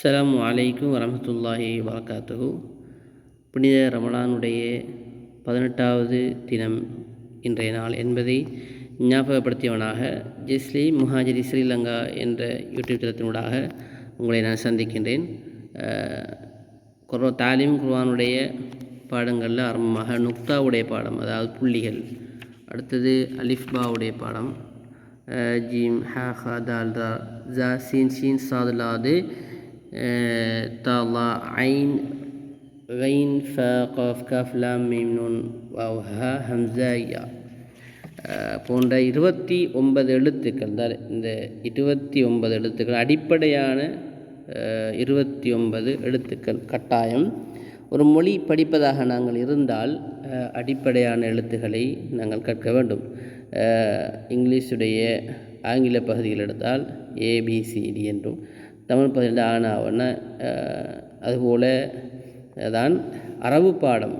அஸ்ஸலாமு அலைக்கும் வரஹ்மத்துல்லாஹி வபரகாத்துஹு. புனித ரமலானுடைய 18வது தினம் இன்றைய நாள் என்பதை ஞாபகப்படுத்தியவனாக ஜெஸ்லி முஹாஜிரி ஸ்ரீலங்கா என்ற யூடியூப் தளத்தினூடாக உங்களை நான் சந்திக்கின்றேன். தாலீம் குர்ஆனுடைய பாடங்களில் ஆரம்பமாக நுக்தாவுடைய பாடம், அதாவது புள்ளிகள். அடுத்தது அலிஃபாவுடைய பாடம், ஜீம் ஹா ஹா தால் தா ஜா சீன் ஷீன் சாது லாது தா ஐன் கைன் ஃப காஃப் காஃப் லாம் மீம் நூன் வாவ் ஹா ஹம்ஸா யா போன்ற 29 எழுத்துக்கள் தான். இந்த 29 எழுத்துக்கள் அடிப்படையான 29 எழுத்துக்கள் கட்டாயம். ஒரு மொழி படிப்பதாக நாங்கள் இருந்தால் அடிப்படையான எழுத்துக்களை நாங்கள் கற்க வேண்டும். இங்கிலீஷுடைய ஆங்கில பகுதிகள் எடுத்தால் ஏபிசிடி என்றும், தமிழ் பகுதியில் ஆனாவன, அதுபோல தான் அரபு பாடம்.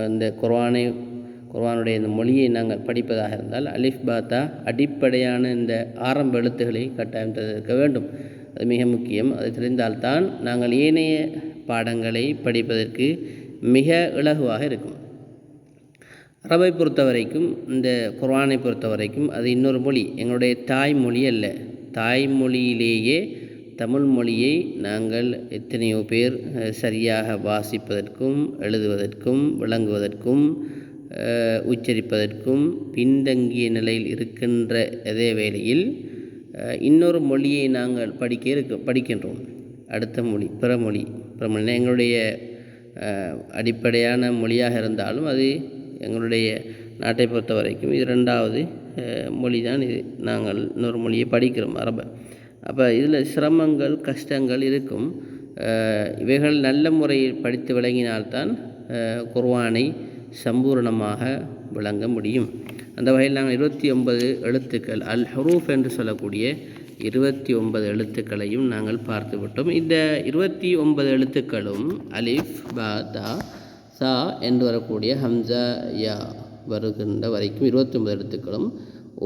இந்த குர்ஆனுடைய இந்த மொழியை நாங்கள் படிப்பதாக இருந்தால் அலிஃப் பாத்தா அடிப்படையான இந்த ஆரம்ப எழுத்துக்களை கட்டாயம் தெரிந்திருக்க வேண்டும். அது மிக முக்கியம். அது தெரிந்தால்தான் நாங்கள் ஏனைய பாடங்களை படிப்பதற்கு மிக இலகுவாக இருக்கும். அரபை பொறுத்த வரைக்கும், இந்த குர்ஆனை பொறுத்த வரைக்கும் அது இன்னொரு மொழி, எங்களுடைய தாய்மொழி அல்ல. தாய்மொழியிலேயே தமிழ் மொழியை நாங்கள் எத்தனையோ பேர் சரியாக வாசிப்பதற்கும் எழுதுவதற்கும் விளங்குவதற்கும் உச்சரிப்பதற்கும் பின்தங்கிய நிலையில் இருக்கின்ற அதே வேளையில் இன்னொரு மொழியை நாங்கள் படிக்கின்றோம். அடுத்த மொழி பிறமொழி எங்களுடைய அடிப்படையான மொழியாக இருந்தாலும் அது எங்களுடைய நாட்டை பொறுத்த வரைக்கும் இது 2வது மொழி தான். இது நாங்கள் இன்னொரு மொழியை படிக்கிறோம், அரபை. அப்போ இதில் சிரமங்கள் கஷ்டங்கள் இருக்கும். இவைகள் நல்ல முறையில் படித்து விளங்கினால்தான் குர்ஆனை சம்பூர்ணமாக விளங்க முடியும். அந்த வகையில் நாங்கள் 29 எழுத்துக்கள் அல் ஹுரூஃப் என்று சொல்லக்கூடிய 29 எழுத்துக்களையும் நாங்கள் பார்த்து விட்டோம். இந்த 29 எழுத்துக்களும் அலிஃப் பா தா சா என்று வரக்கூடிய ஹம்ஸா யா வருகின்ற வரைக்கும் 29 எழுத்துக்களும்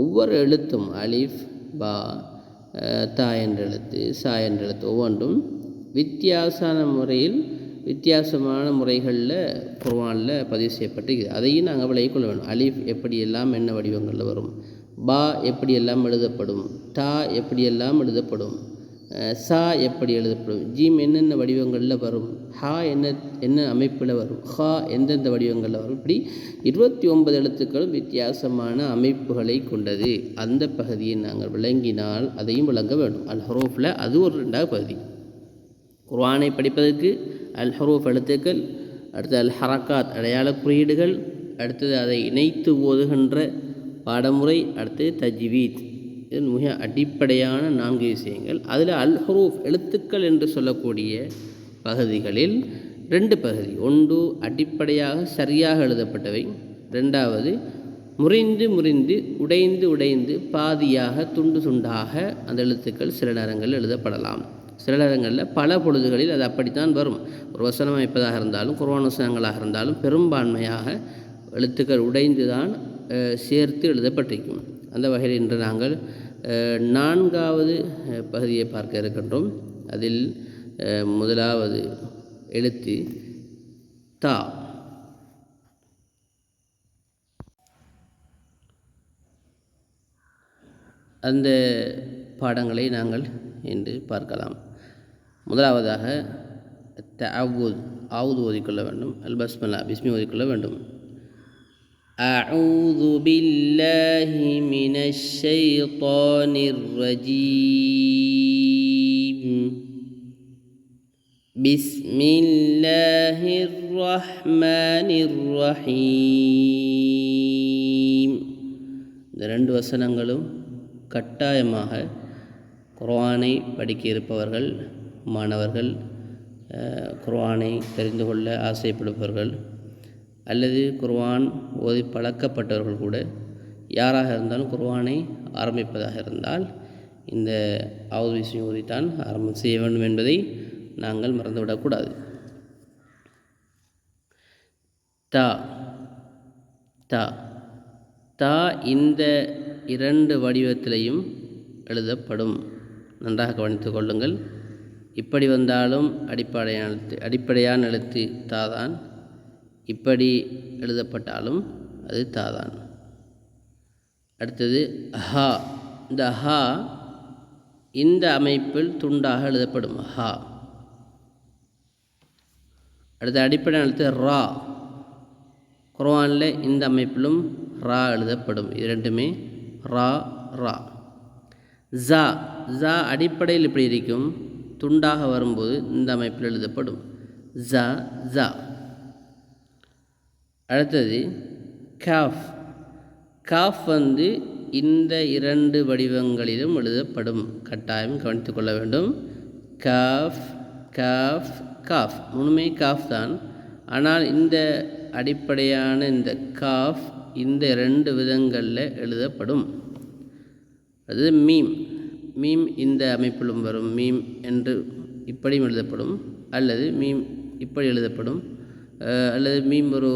ஒவ்வொரு எழுத்தும் அலிஃப் பா தா என்ற எழுத்து சா என்ற எழுத்து ஒவ்வொன்றும் வித்தியாசமான முறைகளில் குர்ஆனில் பதிவு செய்யப்பட்டிருக்குது. அதையும் நாங்கள் விளங்கிக் கொள்ள வேண்டும். அலிஃப் எப்படியெல்லாம் என்ன வடிவங்களில் வரும், பா எப்படியெல்லாம் எழுதப்படும், தா எப்படியெல்லாம் எழுதப்படும், சா எப்படி எழுதப்படும், ஜீம் என்னென்ன வடிவங்களில் வரும், ஹா என்ன அமைப்பில் வரும், ஹா எந்தெந்த வடிவங்களில் வரும். இப்படி 29 எழுத்துக்களும் வித்தியாசமான அமைப்புகளை கொண்டது. அந்த பகுதியை நாங்கள் விளங்கினால் அதையும் விளங்க வேண்டும். அல் ஹுரூஃபில் அது ஒரு 2வது பகுதி. குர்ஆனை படிப்பதற்கு அல் ஹுரூஃப் எழுத்துக்கள், அடுத்து அல் ஹரக்காத் அடையாள குறியீடுகள், அடுத்தது அதை இணைத்து ஓதுகின்ற பாடமுறை, அடுத்து தஜ்வீத். இது மிக அடிப்படையான 4 விஷயங்கள். அதில் அல் ஹுரூஃப் எழுத்துக்கள் என்று சொல்லக்கூடிய பகுதிகளில் 2 பகுதி. ஒன்று அடிப்படையாக சரியாக எழுதப்பட்டவை, 2வது முறிந்து உடைந்து பாதியாக துண்டு துண்டாக அந்த எழுத்துக்கள் சில நேரங்களில் எழுதப்படலாம். சில நேரங்களில் பல பொழுதுகளில் அது அப்படித்தான் வரும். ஒரு வசனம் அமைப்பதாக இருந்தாலும் குர்ஆன் வசனங்களாக இருந்தாலும் பெரும்பான்மையாக எழுத்துக்கள் உடைந்து தான் சேர்த்து எழுதப்பட்டிருக்கும். அந்த வகையில் இன்று நாங்கள் 4வது பகுதியை பார்க்க இருக்கின்றோம். அதில் முதலாவது எழுத்து தா. அந்த பாடங்களை நாங்கள் இன்று பார்க்கலாம். முதலாவதாக ஆவுது ஓதிக்கொள்ள வேண்டும். அல் பஸ்மலா பிஸ்மி ஓதிக்கொள்ள வேண்டும். أعوذ بالله من الشيطان الرجيم بسم الله الرحمن الرحيم. இந்த 2 வசனங்களும் கட்டாயமாக குர்ஆனை படிக்க இருப்பவர்கள், மாணவர்கள், குர்ஆனை தெரிந்து கொள்ள ஆசைப்படுபவர்கள் அல்லது குர்ஆன் ஓதி பழக்கப்பட்டவர்கள் கூட யாராக இருந்தாலும் குர்ஆனை ஆரம்பிப்பதாக இருந்தால் இந்த ஆவுது பிஸ்மி ஓதித்தான் ஆரம்பம் செய்ய வேண்டும் என்பதை நாங்கள் மறந்துவிடக்கூடாது. தா தா தா இந்த 2 வடிவத்திலையும் எழுதப்படும். நன்றாக கவனித்துக் கொள்ளுங்கள். இப்படி வந்தாலும் அடிப்படையான எழுத்து தாதான், இப்படி எழுதப்பட்டாலும் அது தாதான். அடுத்தது ஹா. இந்த ஹா இந்த அமைப்பில் துண்டாக எழுதப்படும் ஹா. அடுத்த அடிப்படையான எழுத்து ரா. குர்ஆனில் இந்த அமைப்பிலும் ரா எழுதப்படும். இது ரெண்டுமே ரா ரா. ஜா. ஜா அடிப்படையில் இப்படி இருக்கும், துண்டாக வரும்போது இந்த அமைப்பில் எழுதப்படும் ஜா ஜா. அடுத்தது காஃப். காஃப் இந்த இரண்டு வடிவங்களிலும் எழுதப்படும். கட்டாயம் கவனித்து கொள்ள வேண்டும். காஃப் காஃப் காஃப் மூணுமே காஃப் தான். ஆனால் இந்த அடிப்படையான இந்த காஃப் இந்த இரண்டு விதங்களில் எழுதப்படும். அது மீம். மீம் இந்த அமைப்பிலும் வரும். மீம் என்று இப்படியும் எழுதப்படும், அல்லது மீம் இப்படி எழுதப்படும், அல்லது மீம் ஒரு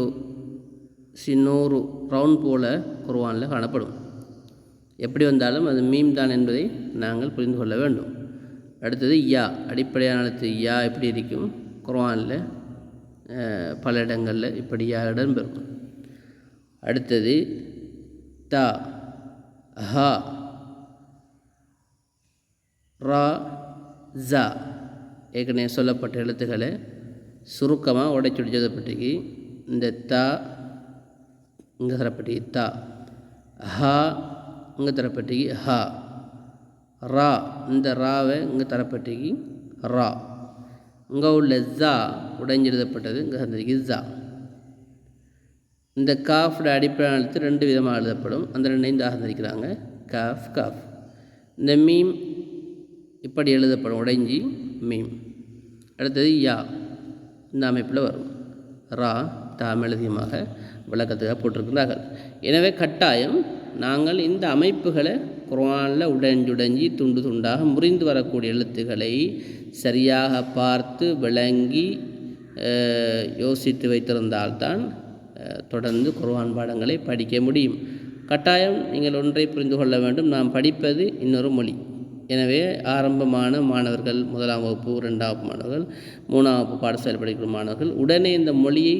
சின்னொரு ரவுண்ட் போல குர்ஆனில் காணப்படும். எப்படி வந்தாலும் அது மீம் தான் என்பதை நாங்கள் புரிந்து கொள்ள வேண்டும். அடுத்தது யா. அடிப்படையான எழுத்து யா எப்படி இருக்கும், குர்ஆனில் பல இடங்களில் இப்படி யா இடம்பெறும். அடுத்தது தா, ஹா, ரா, ஜா. ஏற்கனவே சொல்லப்பட்ட எழுத்துக்களை சுருக்கமாக உடைச்சு எழுதப்பட்டிருக்கு. இந்த தா இங்கே தரப்பட்டிருக்கு தா, ஹா இங்கே தரப்பட்டிருக்கு ஹா, ரா இந்த ராவை இங்கே தரப்பட்டிருக்கு ரா. இங்கே உள்ள ஜா உடைஞ்சு எழுதப்பட்டது இங்கே தந்திருக்கு ஜா. இந்த காஃபோட அடிப்படையான எழுத்து ரெண்டு விதமாக எழுதப்படும். அந்த ரெண்டையும் தான் தந்திருக்கிறாங்க, காஃப் காஃப். இந்த மீம் இப்படி எழுதப்படும், உடைஞ்சி மீம். அடுத்தது யா இந்த அமைப்பில் வரும். ரா தாமெழுதியமாக விளக்கத்துக்காக போட்டிருக்கிறார்கள். எனவே கட்டாயம் நாங்கள் இந்த அமைப்புகளை குர்ஆனில் உடைஞ்சி துண்டு துண்டாக முறிந்து வரக்கூடிய எழுத்துக்களை சரியாக பார்த்து விளங்கி யோசித்து வைத்திருந்தால்தான் தொடர்ந்து குர்ஆன் பாடங்களை படிக்க முடியும். கட்டாயம் நீங்கள் ஒன்றை புரிந்து கொள்ள வேண்டும், நாம் படிப்பது இன்னொரு மொழி. எனவே ஆரம்பமான மாணவர்கள், 1ஆம் வகுப்பு 2ஆம் வகுப்பு மாணவர்கள், 3ஆம் வகுப்பு பாடசாலை படிக்கிற மாணவர்கள் உடனே இந்த மொழியை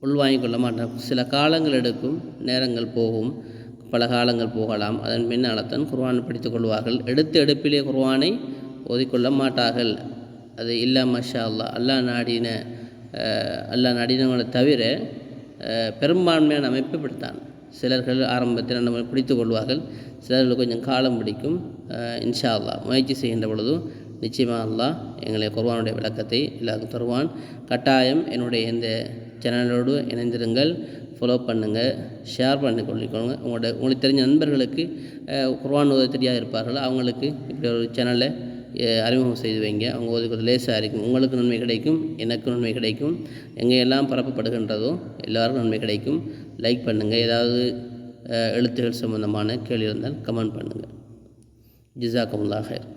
உள்வாங்கிக் கொள்ள மாட்டார்கள். சில காலங்கள் எடுக்கும், நேரங்கள் போகும், பல காலங்கள் போகலாம். அதன் பின்னால்தான் குர்ஆன் படித்துக் கொள்வார்கள். எடுப்பிலே குர்ஆனை ஓதிக்கொள்ள மாட்டார்கள். அது இல்லா மஷா அல்லாஹ், அல்லாஹ் நாடினவங்களை தவிர பெரும்பான்மையான அமைப்பு இப்படித்தான். சிலர்கள் ஆரம்பத்தில் நம்ம பிடித்துக் கொள்வார்கள், சிலர்கள் கொஞ்சம் காலம் பிடிக்கும். இன்ஷா அல்லாஹ் முயற்சி செய்கின்ற பொழுதும் நிச்சயமாக அல்லாஹ் எங்களை குர்ஆனுடைய விளக்கத்தை எல்லாருக்கும் தருவான். கட்டாயம் என்னுடைய இந்த சேனலோடு இணைந்திருங்கள், ஃபாலோ பண்ணுங்கள், ஷேர் பண்ணி கொள்ளிக்கோங்க. உங்களுக்கு தெரிஞ்ச நண்பர்களுக்கு குர்ஆன் ஓத தெரியாது இருப்பார்கள், அவங்களுக்கு இப்படி ஒரு சேனலை அறிமுகம் செய்து வைங்க. அவங்க ஓதுக்கிறது லேசாக இருக்கும். உங்களுக்கு நன்மை கிடைக்கும், எனக்கு நன்மை கிடைக்கும். எங்கெல்லாம் பரப்பப்படுகின்றதோ எல்லாருக்கும் நன்மை கிடைக்கும். லைக் பண்ணுங்கள். ஏதாவது எழுத்துகள் சம்பந்தமான கேள்வி இருந்தால் கமெண்ட் பண்ணுங்கள். ஜஸாக்கமுல்லாஹ் ஹைர்.